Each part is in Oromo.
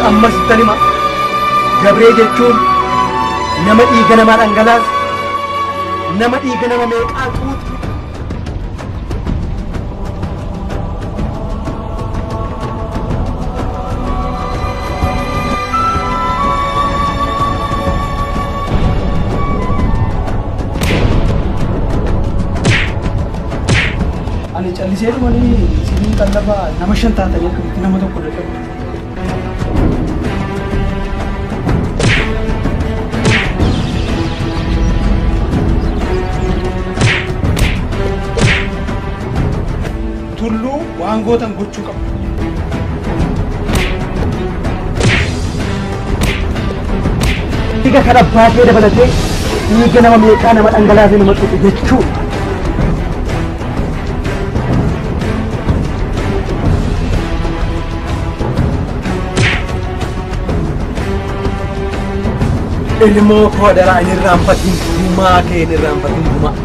ammas tanima gabree jechuun nama dhiiga namaa dhangalaasu nama dhiiga nama meeqaa quutu ani callisee dhumanii isiniin qallaba nama 5 taatanii akkamitti nama tokko dadhabu. Tulluu waan gootan gochuu qabu. Dhiiga kana baatee dabalatee dhiiga nama meeqaa nama dhangalaasee nama xuqu jechuudha. Ilmoo koo daraa inni irraanfatiin gumaa kee inni irraanfatiin gumaa.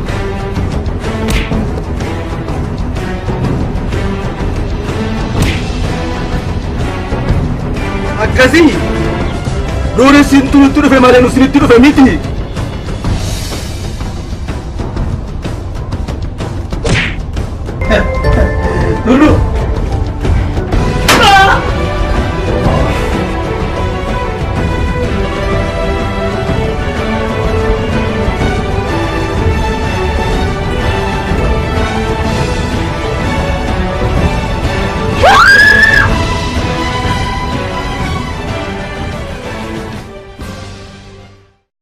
Akkasii nuuni sintuutti dhufe malee nu sinitti dhufe miti. Lulu.